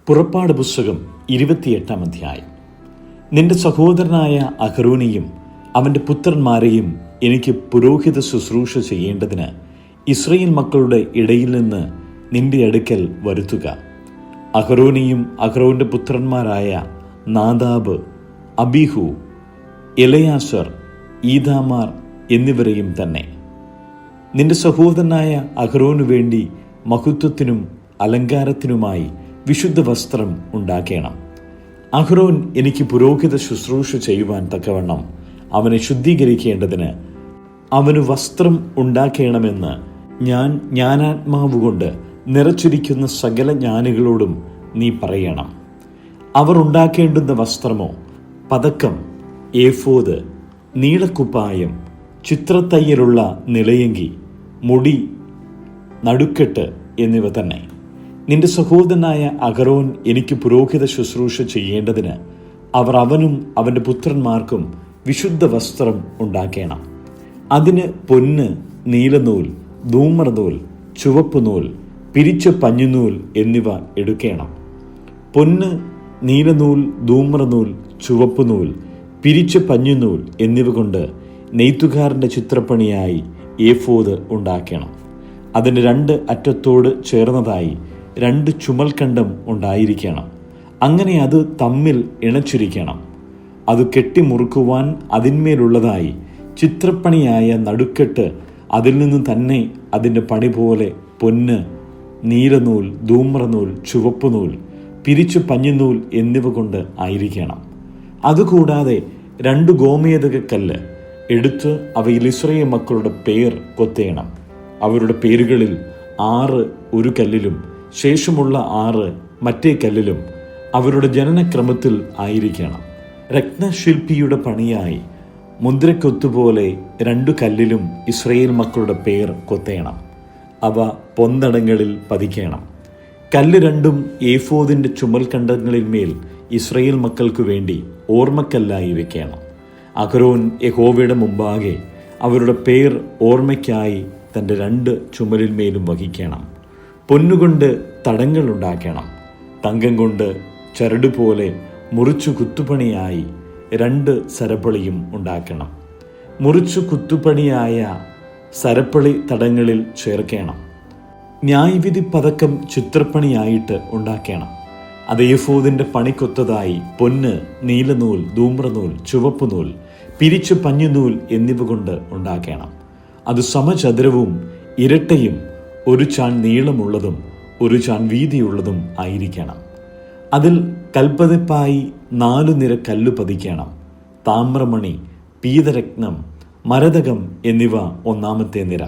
പുറപ്പാട് പുസ്തകം 28 അധ്യായം. നിന്റെ സഹോദരനായ അഹരോനെയും അവൻ്റെ പുത്രന്മാരെയും എനിക്ക് പുരോഹിത ശുശ്രൂഷ ചെയ്യേണ്ടതിന് ഇസ്രായേൽ മക്കളുടെ ഇടയിൽ നിന്ന് നിന്റെ അടുക്കൽ വരുത്തുക. അഹരോനെയും അഹരോന്റെ പുത്രന്മാരായ നാദാബ്, അബീഹു, എലയാസർ, ഈഥാമാർ എന്നിവരെയും തന്നെ. നിന്റെ സഹോദരനായ അഹരോനു വേണ്ടി മഹത്വത്തിനും അലങ്കാരത്തിനുമായി വിശുദ്ധ വസ്ത്രം ഉണ്ടാക്കണം. അഹ്റോൻ എനിക്ക് പുരോഹിത ശുശ്രൂഷ ചെയ്യുവാൻ തക്കവണ്ണം അവനെ ശുദ്ധീകരിക്കേണ്ടതിന് അവന് വസ്ത്രം ഉണ്ടാക്കണമെന്ന് ഞാൻ ജ്ഞാനാത്മാവുകൊണ്ട് നിറച്ചിരിക്കുന്ന സകല ജ്ഞാനികളോടും നീ പറയണം. അവർ ഉണ്ടാക്കേണ്ടുന്ന വസ്ത്രമോ പതക്കം, ഏഫോദ്, നീളക്കുപ്പായം, ചിത്രത്തയ്യലുള്ള നിലയങ്കി, മുടി, നടുക്കെട്ട് എന്നിവ തന്നെ. നിന്റെ സഹോദരനായ അഹരോൻ എനിക്ക് പുരോഹിത ശുശ്രൂഷ ചെയ്യേണ്ടതിന് അവർ അവനും അവൻ്റെ പുത്രന്മാർക്കും വിശുദ്ധ വസ്ത്രം ഉണ്ടാക്കണം. അതിന് പൊന്ന്, നീലനൂൽ, ധൂമ്രനൂൽ, ചുവപ്പുനൂൽ, പിരിച്ച പഞ്ഞുനൂൽ എന്നിവ എടുക്കണം. പൊന്ന്, നീലനൂൽ, ധൂമ്രനൂൽ, ചുവപ്പുനൂൽ, പിരിച്ച പഞ്ഞുനൂൽ എന്നിവ കൊണ്ട് നെയ്ത്തുകാരൻ്റെ ചിത്രപ്പണിയായി ഏഫോദ് ഉണ്ടാക്കണം. അതിന് 2 അറ്റത്തോട് ചേർന്നതായി 2 ചുമൽക്കണ്ടം ഉണ്ടായിരിക്കണം. അങ്ങനെ അത് തമ്മിൽ ഇണച്ചിരിക്കണം. അത് കെട്ടിമുറുക്കുവാൻ അതിന്മേലുള്ളതായി ചിത്രപ്പണിയായ നടുക്കെട്ട് അതിൽ നിന്ന് തന്നെ അതിൻ്റെ പണി പോലെ പൊന്ന്, നീലനൂൽ, ധൂമ്രനൂൽ, ചുവപ്പുനൂൽ, പിരിച്ചു പഞ്ഞുനൂൽ എന്നിവ കൊണ്ട് ആയിരിക്കണം. അതുകൂടാതെ 2 ഗോമേദകക്കല്ല് എടുത്ത് അവയിൽ ഇസ്രായേൽ മക്കളുടെ പേർ കൊത്തേണം. അവരുടെ പേരുകളിൽ 6 ഒരു കല്ലിലും ശേഷമുള്ള 6 മറ്റേ കല്ലിലും അവരുടെ ജനനക്രമത്തിൽ ആയിരിക്കണം. രത്നശില്പിയുടെ പണിയായി മുദ്രക്കൊത്തുപോലെ 2 കല്ലിലും ഇസ്രായേൽ മക്കളുടെ പേർ കൊത്തേണം. അവ പൊന്തടങ്ങളിൽ പതിക്കണം. കല്ല് 2 ഏഫോദിന്റെ ചുമൽക്കണ്ടങ്ങളിന്മേൽ ഇസ്രായേൽ മക്കൾക്കു വേണ്ടി ഓർമ്മക്കല്ലായി വെക്കണം. അഹരോൻ യഹോവയുടെ മുമ്പാകെ അവരുടെ പേർ ഓർമ്മയ്ക്കായി തൻ്റെ 2 ചുമലിന്മേലും വഹിക്കണം. പൊന്നുകൊണ്ട് തടങ്ങൾ ഉണ്ടാക്കണം. തങ്കം കൊണ്ട് ചരടുപോലെ മുറിച്ചു കുത്തുപണിയായി 2 സരപ്പളിയും ഉണ്ടാക്കണം. മുറിച്ചു കുത്തുപണിയായ സരപ്പളി തടങ്ങളിൽ ചേർക്കണം. ന്യായവിധി പതക്കം ചിത്രപ്പണിയായിട്ട് ഉണ്ടാക്കണം. അത് ഏഫോദിന്റെ പണിക്കൊത്തതായി പൊന്ന്, നീലനൂൽ, ധൂമ്രനൂൽ, ചുവപ്പുനൂൽ, പിരിച്ചു പഞ്ഞുനൂൽ എന്നിവ കൊണ്ട് ഉണ്ടാക്കണം. അത് സമചതുരവും ഇരട്ടയും 1 ചാൺ നീളമുള്ളതും 1 ചാൺ വീതിയുള്ളതും ആയിരിക്കണം. അതിൽ കൽപ്പതിപ്പായി 4 നിര കല്ലു പതിക്കണം. താമ്രമണി, പീതരത്നം, മരതകം എന്നിവ 1-ാമത്തെ നിര.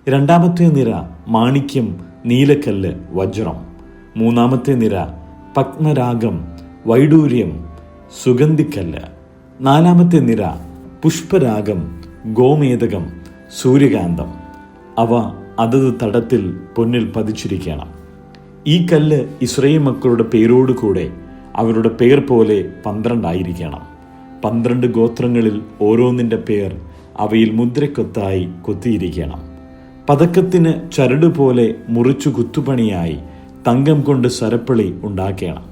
2-ാമത്തെ നിര മാണിക്യം, നീലക്കല്ല്, വജ്രം. 3-ാമത്തെ നിര പത്മരാഗം, വൈഡൂര്യം, സുഗന്ധിക്കല്ല്. 4-ാമത്തെ നിര പുഷ്പരാഗം, ഗോമേദകം, സൂര്യകാന്തം. അവ അതത് തടത്തിൽ പൊന്നിൽ പതിച്ചിരിക്കണം. ഈ കല്ല് ഇസ്രായേൽ മക്കളുടെ പേരോടുകൂടെ അവരുടെ പേർ പോലെ 12 ആയിരിക്കണം. 12 ഗോത്രങ്ങളിൽ ഓരോന്നിൻ്റെ പേർ അവയിൽ മുദ്രക്കൊത്തായി കൊത്തിയിരിക്കണം. പതക്കത്തിന് ചരടുപോലെ മുറിച്ചു കുത്തുപണിയായി തങ്കം കൊണ്ട് സരപ്പളി ഉണ്ടാക്കണം.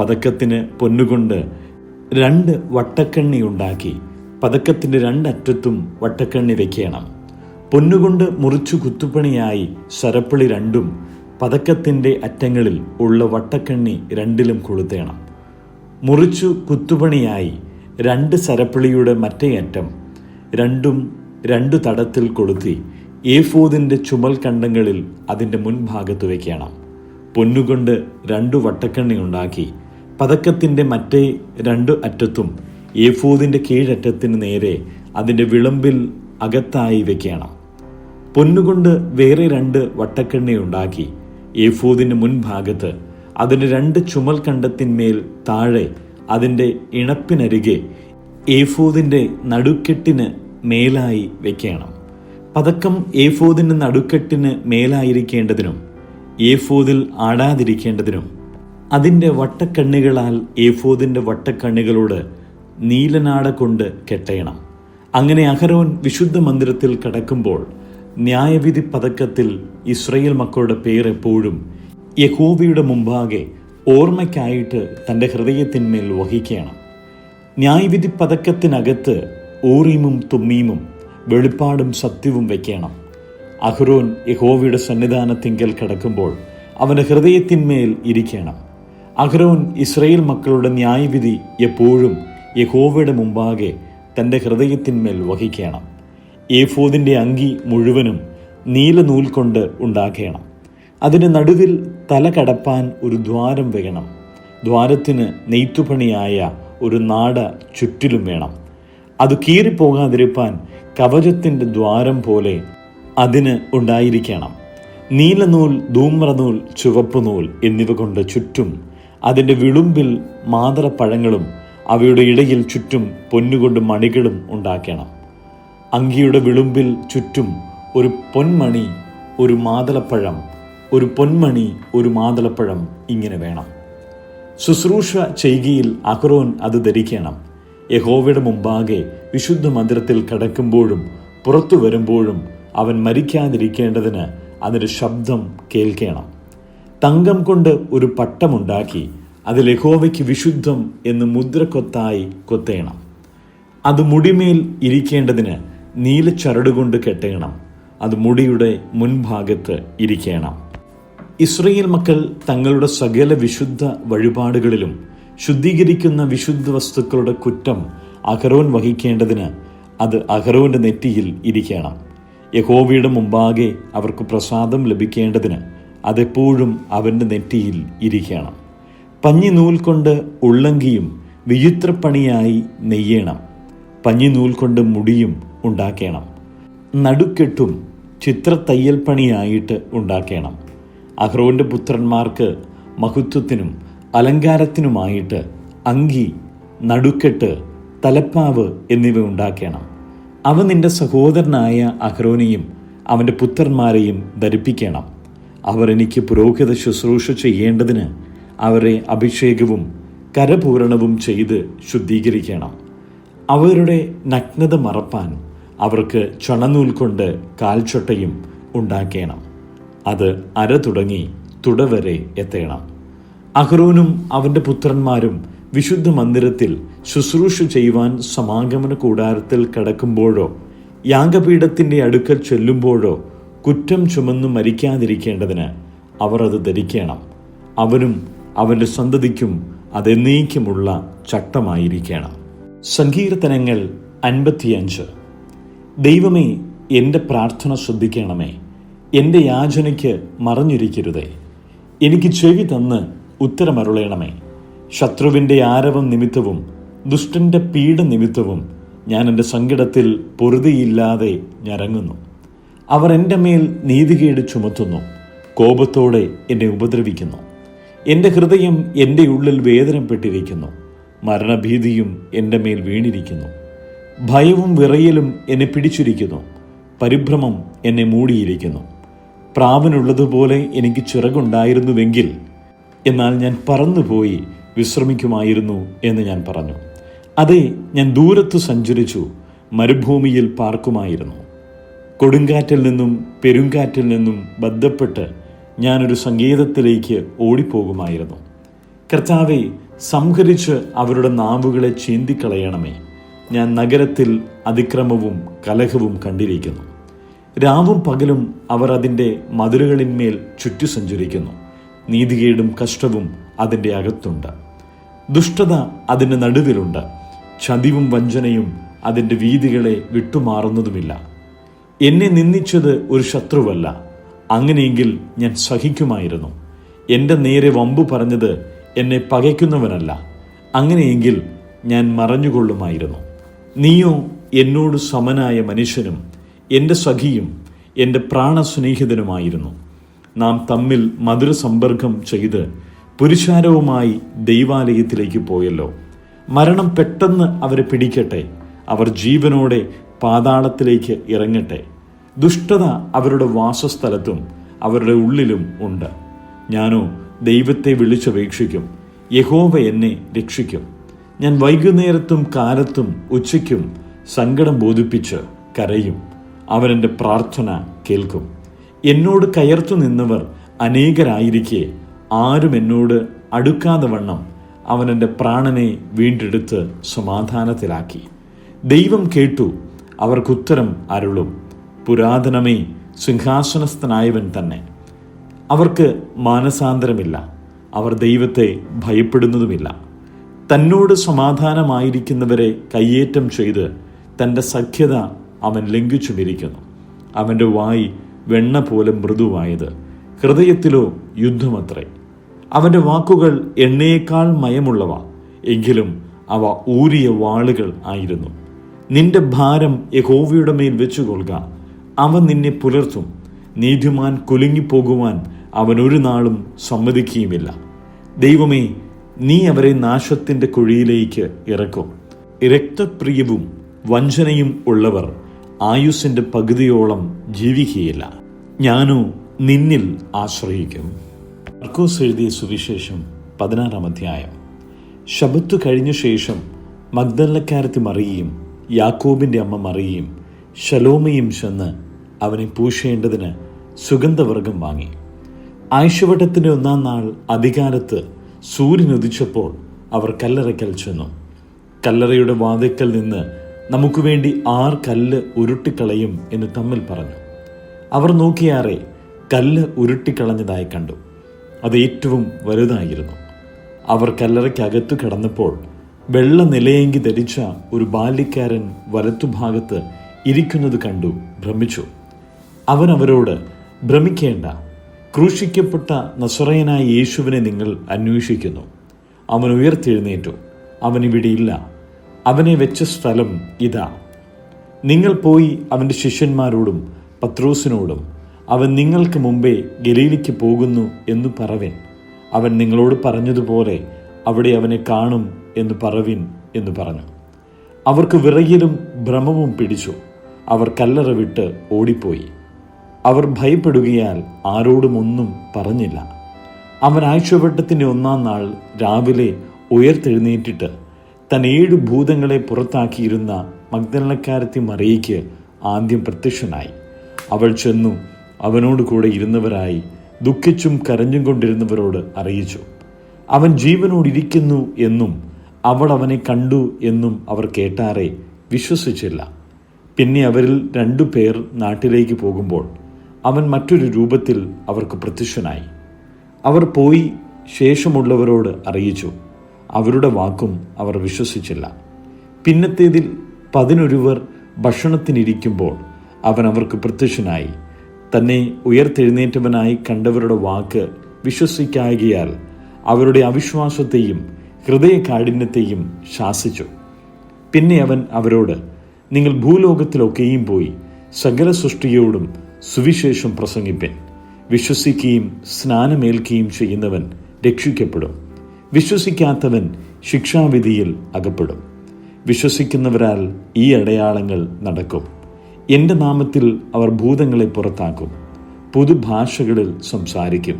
പതക്കത്തിന് പൊന്നുകൊണ്ട് 2 വട്ടക്കണ്ണി ഉണ്ടാക്കി പതക്കത്തിൻ്റെ 2 അറ്റത്തും വട്ടക്കണ്ണി വയ്ക്കണം. പൊന്നുകൊണ്ട് മുറിച്ചു കുത്തുപണിയായി സരപ്പളി 2 പതക്കത്തിൻ്റെ അറ്റങ്ങളിൽ ഉള്ള വട്ടക്കണ്ണി 2 കൊളുത്തേണം. മുറിച്ചു കുത്തുപണിയായി 2 സരപ്പളിയുടെ മറ്റേ അറ്റം 2 തടത്തിൽ കൊളുത്തി ഏഫോദിന്റെ ചുമൽ കണ്ടങ്ങളിൽ അതിൻ്റെ മുൻഭാഗത്ത് വയ്ക്കണം. പൊന്നുകൊണ്ട് 2 വട്ടക്കണ്ണി ഉണ്ടാക്കി പതക്കത്തിൻ്റെ മറ്റേ 2 അറ്റത്തും ഏഫോദിന്റെ കീഴറ്റത്തിന് നേരെ അതിൻ്റെ വിളമ്പിൽ അകത്തായി വയ്ക്കണം. പൊന്നുകൊണ്ട് വേറെ 2 വട്ടക്കണ്ണി ഉണ്ടാക്കി ഏഫോദിന്റെ മുൻഭാഗത്ത് അതിൻ്റെ 2 ചുമൽ കണ്ടത്തിന്മേൽ താഴെ അതിൻ്റെ ഇണപ്പിനരികെ ഏഫോദിന്റെ നടുക്കെട്ടിന് മേലായി വയ്ക്കണം. പതക്കം ഏഫോദിന്റെ നടുക്കെട്ടിന് മേലായിരിക്കേണ്ടതിനും ഏഫോദിൽ ആടാതിരിക്കേണ്ടതിനും അതിൻ്റെ വട്ടക്കണ്ണികളാൽ ഏഫോദിന്റെ വട്ടക്കണ്ണികളോട് നീലനാട കൊണ്ട് കെട്ടണം. അങ്ങനെ അഹരോൻ വിശുദ്ധ മന്ദിരത്തിൽ കടക്കുമ്പോൾ ന്യായവിധി പതക്കത്തിൽ ഇസ്രായേൽ മക്കളുടെ പേർ എപ്പോഴും യഹോവയുടെ മുമ്പാകെ ഓർമ്മയ്ക്കായിട്ട് തൻ്റെ ഹൃദയത്തിന്മേൽ വഹിക്കണം. ന്യായവിധി പതക്കത്തിനകത്ത് ഊറീമും തുമ്മീമും വെളിപ്പാടും സത്യവും വയ്ക്കണം. അഹ്റോൻ യഹോവയുടെ സന്നിധാനത്തിങ്കൽ കിടക്കുമ്പോൾ അവൻ്റെ ഹൃദയത്തിന്മേൽ ഇരിക്കണം. അഹ്റോൻ ഇസ്രായേൽ മക്കളുടെ ന്യായവിധി എപ്പോഴും യഹോവയുടെ മുമ്പാകെ തൻ്റെ ഹൃദയത്തിന്മേൽ വഹിക്കണം. ഏഫോദിൻ്റെ അങ്കി മുഴുവനും നീലനൂൽ കൊണ്ട് ഉണ്ടാക്കണം. അതിന് നടുവിൽ തല കടപ്പാൻ ഒരു ദ്വാരം വേണം. ദ്വാരത്തിന് നെയ്ത്തുപണിയായ ഒരു നാട ചുറ്റിലും വേണം. അത് കീറിപ്പോകാതിരിപ്പാൻ കവചത്തിൻ്റെ ദ്വാരം പോലെ അതിന് ഉണ്ടായിരിക്കണം. നീലനൂൽ, ധൂമ്രനൂൽ, ചുവപ്പുനൂൽ എന്നിവ കൊണ്ട് ചുറ്റും അതിൻ്റെ വിളുമ്പിൽ മാതളപ്പഴങ്ങളും അവയുടെ ഇടയിൽ ചുറ്റും പൊന്നുകൊണ്ട് മണികളും ഉണ്ടാക്കണം. അങ്കിയുടെ വിളുമ്പിൽ ചുറ്റും ഒരു പൊന്മണി, ഒരു മാതളപ്പഴം, ഒരു പൊന്മണി, ഒരു മാതളപ്പഴം ഇങ്ങനെ വേണം. ശുശ്രൂഷ ചെയ്കയിൽ അഹ്റോൻ അത് ധരിക്കണം. യഹോവയുടെ മുമ്പാകെ വിശുദ്ധ മന്ദിരത്തിൽ കടക്കുമ്പോഴും പുറത്തു വരുമ്പോഴും അവൻ മരിക്കാതിരിക്കേണ്ടതിന് അതിൻ്റെ ശബ്ദം കേൾക്കണം. തങ്കം കൊണ്ട് ഒരു പട്ടമുണ്ടാക്കി അതിൽ യഹോവയ്ക്ക് വിശുദ്ധം എന്ന് മുദ്രക്കൊത്തായി കൊത്തേണം. അത് മുടിമേൽ ഇരിക്കേണ്ടതിന് നീലച്ചരടുകൊണ്ട് കെട്ടണം. അത് മുടിയുടെ മുൻഭാഗത്ത് ഇരിക്കണം. ഇസ്രായേൽ മക്കൾ തങ്ങളുടെ സകല വിശുദ്ധ വഴിപാടുകളിലും ശുദ്ധീകരിക്കുന്ന വിശുദ്ധ വസ്തുക്കളുടെ കുറ്റം അഹ്റോൻ വഹിക്കേണ്ടതിന് അത് അഹ്റോന്റെ നെറ്റിയിൽ ഇരിക്കണം. യഹോവയുടെ മുമ്പാകെ അവർക്ക് പ്രസാദം ലഭിക്കേണ്ടതിന് അതെപ്പോഴും അവൻ്റെ നെറ്റിയിൽ ഇരിക്കണം. പഞ്ഞിനൂൽ കൊണ്ട് ഉള്ളങ്കിയും വിചിത്രപ്പണിയായി നെയ്യണം. പഞ്ഞിനൂൽ കൊണ്ട് മുടിയും ഉണ്ടാക്കണം. നടുക്കെട്ടും ചിത്രത്തയ്യൽ പണിയായിട്ട് ഉണ്ടാക്കണം. അഹ്റോന്റെ പുത്രന്മാർക്ക് മഹത്വത്തിനും അലങ്കാരത്തിനുമായിട്ട് അങ്കി, നടുക്കെട്ട്, തലപ്പാവ് എന്നിവ ഉണ്ടാക്കണം. അവ നിന്റെ സഹോദരനായ അഹ്റോനെയും അവൻ്റെ പുത്രന്മാരെയും ധരിപ്പിക്കണം. അവർ എനിക്ക് പുരോഹിത ശുശ്രൂഷ ചെയ്യേണ്ടതിന് അവരെ അഭിഷേകവും കരപൂരണവും ചെയ്ത് ശുദ്ധീകരിക്കണം. അവരുടെ നഗ്നത മറപ്പാൻ അവർക്ക് ചണനൂൽ കൊണ്ട് കാൽച്ചൊട്ടയും ഉണ്ടാക്കണം. അത് അര തുടങ്ങി തുടവരെ എത്തണം. അഹ്റോനും അവൻ്റെ പുത്രന്മാരും വിശുദ്ധ മന്ദിരത്തിൽ ശുശ്രൂഷ ചെയ്യുവാൻ സമാഗമന കൂടാരത്തിൽ കടക്കുമ്പോഴോ യാഗപീഠത്തിൻ്റെ അടുക്കൽ ചെല്ലുമ്പോഴോ കുറ്റം ചുമന്നു മരിക്കാതിരിക്കേണ്ടതിന് അവർ അത് ധരിക്കണം. അവനും അവൻ്റെ സന്തതിക്കും അതെന്നേക്കുമുള്ള ചട്ടമായിരിക്കണം. സങ്കീർത്തനങ്ങൾ 55. ദൈവമേ, എൻ്റെ പ്രാർത്ഥന ശ്രദ്ധിക്കണമേ. എൻ്റെ യാചനയ്ക്ക് മറഞ്ഞിരിക്കരുതേ. എനിക്ക് ചെവി തന്ന് ഉത്തരമരുളയണമേ. ശത്രുവിൻ്റെ ആരവം നിമിത്തവും ദുഷ്ടൻ്റെ പീഡ നിമിത്തവും ഞാൻ എൻ്റെ സങ്കടത്തിൽ പൊറുതിയില്ലാതെ ഞരങ്ങുന്നു. അവർ എൻ്റെ മേൽ നീതികേട് ചുമത്തുന്നു, കോപത്തോടെ എന്നെ ഉപദ്രവിക്കുന്നു. എൻ്റെ ഹൃദയം എൻ്റെ ഉള്ളിൽ വേദനപ്പെട്ടിരിക്കുന്നു. മരണഭീതിയും എൻ്റെ മേൽ വീണിരിക്കുന്നു. ഭയവും വിറയലും എന്നെ പിടിച്ചിരിക്കുന്നു. പരിഭ്രമം എന്നെ മൂടിയിരിക്കുന്നു. പ്രാവിനുള്ളതുപോലെ എനിക്ക് ചിറകുണ്ടായിരുന്നുവെങ്കിൽ എന്നാൽ ഞാൻ പറന്നുപോയി വിശ്രമിക്കുമായിരുന്നു എന്ന് ഞാൻ പറഞ്ഞു. അതെ, ഞാൻ ദൂരത്ത് സഞ്ചരിച്ചു, മരുഭൂമിയിൽ പാർക്കുമായിരുന്നു. കൊടുങ്കാറ്റിൽ നിന്നും പെരുങ്കാറ്റിൽ നിന്നും ബന്ധപ്പെട്ട് ഞാനൊരു സങ്കേതത്തിലേക്ക് ഓടിപ്പോകുമായിരുന്നു. കർത്താവെ, സംഹരിച്ച് അവരുടെ നാവുകളെ ചീന്തിക്കളയണമേ. ഞാൻ നഗരത്തിൽ അതിക്രമവും കലഹവും കണ്ടിരിക്കുന്നു. രാവും പകലും അവർ അതിൻ്റെ മതിലുകളിന്മേൽ ചുറ്റി സഞ്ചരിക്കുന്നു. നീതികേടും കഷ്ടവും അതിൻ്റെ അകത്തുണ്ട്. ദുഷ്ടത അതിൻ്റെ നടുവിലുണ്ട്. ചതിവും വഞ്ചനയും അതിൻ്റെ വീഥികളെ വിട്ടുമാറുന്നതുമില്ല. എന്നെ നിന്ദിച്ചത് ഒരു ശത്രുവല്ല. അങ്ങനെയെങ്കിൽ ഞാൻ സഹിക്കുമായിരുന്നു. എൻ്റെ നേരെ വമ്പു പറഞ്ഞത് എന്നെ പകയ്ക്കുന്നവനല്ല. അങ്ങനെയെങ്കിൽ ഞാൻ മറഞ്ഞുകൊള്ളുമായിരുന്നു. നീയോ എന്നോട് സമനായ മനുഷ്യനും എൻ്റെ സഖിയും എൻ്റെ പ്രാണസ്നേഹിതനുമായിരുന്നു. നാം തമ്മിൽ മധുരസമ്പർക്കം ചെയ്ത് പുരുഷാരവുമായി ദൈവാലയത്തിലേക്ക് പോയല്ലോ. മരണം പെട്ടെന്ന് അവരെ പിടിക്കട്ടെ. അവർ ജീവനോടെ പാതാളത്തിലേക്ക് ഇറങ്ങട്ടെ. ദുഷ്ടത അവരുടെ വാസസ്ഥലത്തും അവരുടെ ഉള്ളിലും ഉണ്ട്. ഞാനോ ദൈവത്തെ വിളിച്ചപേക്ഷിക്കും. യഹോവ എന്നെ രക്ഷിക്കും. ഞാൻ വൈകുന്നേരത്തും കാലത്തും ഉച്ചയ്ക്കും സങ്കടം ബോധിപ്പിച്ച് കരയും. അവനെൻ്റെ പ്രാർത്ഥന കേൾക്കും. എന്നോട് കയർത്തു നിന്നവർ അനേകരായിരിക്കെ ആരും എന്നോട് അടുക്കാതെ വണ്ണം അവൻ എൻ്റെ പ്രാണനെ വീണ്ടെടുത്ത് സമാധാനത്തിലാക്കി. ദൈവം കേട്ടു, അവർക്കുത്തരം അരുളും. പുരാതനമേ, സിംഹാസനസ്ഥനായവൻ തന്നെ. അവർക്ക് മാനസാന്തരമില്ല, അവർ ദൈവത്തെ ഭയപ്പെടുന്നതുമില്ല. തന്നോട് സമാധാനമായിരിക്കുന്നവരെ കയ്യേറ്റം ചെയ്ത് തൻ്റെ സഖ്യത അവൻ ലംഘിച്ചുമിരിക്കുന്നു. അവൻ്റെ വായ് വെണ്ണ പോലെ മൃദുവായത്, ഹൃദയത്തിലോ യുദ്ധമത്രേ. അവൻ്റെ വാക്കുകൾ എണ്ണയേക്കാൾ മയമുള്ളവ, എങ്കിലും അവ ഊരിയ വാളുകൾ ആയിരുന്നു. നിന്റെ ഭാരം യഹോവയുടെ മേൽ വെച്ചുകൊള്ളുക, അവൻ നിന്നെ പുലർത്തും. നീതിമാൻ കുലുങ്ങിപ്പോകുവാൻ അവൻ ഒരു നാളും സമ്മതിക്കുകയുമില്ല. ദൈവമേ, നീ അവരെ നാശത്തിൻ്റെ കുഴിയിലേക്ക് ഇറക്കും. രക്തപ്രിയവും വഞ്ചനയും ഉള്ളവർ ആയുസ്സിൻ്റെ പകുതിയോളം ജീവിക്കുകയില്ല. ഞാനോ നിന്നിൽ ആശ്രയിക്കും. മർക്കോസ് എഴുതിയ സുവിശേഷം 16-ാം അധ്യായം. ശബത്ത് കഴിഞ്ഞ ശേഷം മഗ്ദലക്കാരത്തി മറിയയും യാക്കോബിൻ്റെ അമ്മ മറിയയും ശലോമയും ചെന്ന് അവനെ പൂശേണ്ടതിന് സുഗന്ധവർഗം വാങ്ങി. ആഴ്ചവട്ടത്തിൻ്റെ 1-ാം നാൾ അധികാലത്ത് സൂര്യൻ ഉദിച്ചപ്പോൾ അവർ കല്ലറയ്ക്കൽ ചെന്നു. കല്ലറയുടെ വാതിൽക്കൽ നിന്ന് നമുക്ക് വേണ്ടി 6 കല്ല് ഉരുട്ടിക്കളയും എന്ന് തമ്മിൽ പറഞ്ഞു. അവർ നോക്കിയാറെ കല്ല് ഉരുട്ടിക്കളഞ്ഞതായി കണ്ടു. അത് ഏറ്റവും വലുതായിരുന്നു. അവർ കല്ലറയ്ക്കകത്തു കിടന്നപ്പോൾ വെള്ള നിലയെങ്കി ധരിച്ച ഒരു ബാല്യക്കാരൻ വലത്തുഭാഗത്ത് ഇരിക്കുന്നത് കണ്ടു ഭ്രമിച്ചു. അവൻ അവരോട്, ഭ്രമിക്കേണ്ട, ക്രൂശിക്കപ്പെട്ട നസറയനായ യേശുവിനെ നിങ്ങൾ അന്വേഷിക്കുന്നു. അവൻ ഉയർത്തെഴുന്നേറ്റു, അവൻ ഇവിടെയില്ല. അവനെ വെച്ച സ്ഥലം ഇതാ. നിങ്ങൾ പോയി അവൻ്റെ ശിഷ്യന്മാരോടും പത്രോസിനോടും അവൻ നിങ്ങൾക്ക് മുമ്പേ ഗലീലയ്ക്ക് പോകുന്നു എന്ന് പറവിൻ. അവൻ നിങ്ങളോട് പറഞ്ഞതുപോലെ അവിടെ അവനെ കാണും എന്ന് പറവിൻ എന്ന് പറഞ്ഞു. അവർക്ക് വിറയലും ഭ്രമവും പിടിച്ചു. അവർ കല്ലറ വിട്ട് ഓടിപ്പോയി. അവർ ഭയപ്പെടുകയാൽ ആരോടും ഒന്നും പറഞ്ഞില്ല. അവൻ ആഴ്ചവട്ടത്തിൻ്റെ 1-ാം നാൾ രാവിലെ ഉയർത്തെഴുന്നേറ്റിട്ട് താൻ 7 ഭൂതങ്ങളെ പുറത്താക്കിയിരുന്ന മഗ്ദലക്കാരത്തി മറിയയ്ക്ക് ആദ്യം പ്രത്യക്ഷനായി. അവൾ ചെന്നു അവനോട് കൂടെ ഇരുന്നവരായി ദുഃഖിച്ചും കരഞ്ഞും കൊണ്ടിരുന്നവരോട് അറിയിച്ചു. അവൻ ജീവനോടിരിക്കുന്നു എന്നും അവൾ അവനെ കണ്ടു എന്നും അവർ കേട്ടാറെ വിശ്വസിച്ചില്ല. പിന്നെ അവരിൽ 2 പേർ നാട്ടിലേക്ക് പോകുമ്പോൾ അവൻ മറ്റൊരു രൂപത്തിൽ അവർക്ക് പ്രത്യക്ഷനായി. അവർ പോയി ശേഷമുള്ളവരോട് അറിയിച്ചു. അവരുടെ വാക്കും അവർ വിശ്വസിച്ചില്ല. പിന്നത്തേതിൽ 11 ഭക്ഷണത്തിനിരിക്കുമ്പോൾ അവൻ അവർക്ക് പ്രത്യക്ഷനായി. തന്നെ ഉയർത്തെഴുന്നേറ്റവനായി കണ്ടവരുടെ വാക്ക് വിശ്വസിക്കായകയാൽ അവരുടെ അവിശ്വാസത്തെയും ഹൃദയകാഠിന്യത്തെയും ശാസിച്ചു. പിന്നെ അവൻ അവരോട്, നിങ്ങൾ ഭൂലോകത്തിലൊക്കെയും പോയി സകല സൃഷ്ടിയോടും സുവിശേഷം പ്രസംഗിപ്പൻ. വിശ്വസിക്കുകയും സ്നാനമേൽക്കുകയും ചെയ്യുന്നവൻ രക്ഷിക്കപ്പെടും, വിശ്വസിക്കാത്തവൻ ശിക്ഷാവിധിയിൽ അകപ്പെടും. വിശ്വസിക്കുന്നവരാൽ ഈ അടയാളങ്ങൾ നടക്കും. എൻ്റെ നാമത്തിൽ അവർ ഭൂതങ്ങളെ പുറത്താക്കും, പുതുഭാഷകളിൽ സംസാരിക്കും,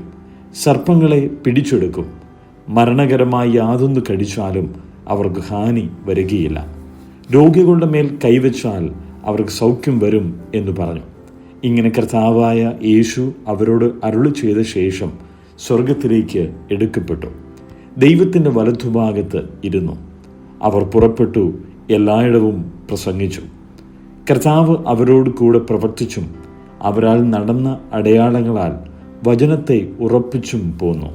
സർപ്പങ്ങളെ പിടിച്ചെടുക്കും, മരണകരമായ യാതൊന്ന് കടിച്ചാലും അവർക്ക് ഹാനി വരികയില്ല, രോഗികളുടെ മേൽ കൈവച്ചാൽ അവർക്ക് സൗഖ്യം വരും എന്ന് പറഞ്ഞു. ഇങ്ങനെ കർത്താവായ യേശു അവരോട് അരുളി ചെയ്ത ശേഷം സ്വർഗത്തിലേക്ക് എടുക്കപ്പെട്ടു, ദൈവത്തിൻ്റെ വലത്തുഭാഗത്ത് ഇരുന്നു. അവർ പുറപ്പെട്ടു എല്ലായിടവും പ്രസംഗിച്ചു. കർത്താവ് അവരോട് കൂടെ പ്രവർത്തിച്ചും അവരാൽ നടന്ന അടയാളങ്ങളാൽ വചനത്തെ ഉറപ്പിച്ചും പോന്നു.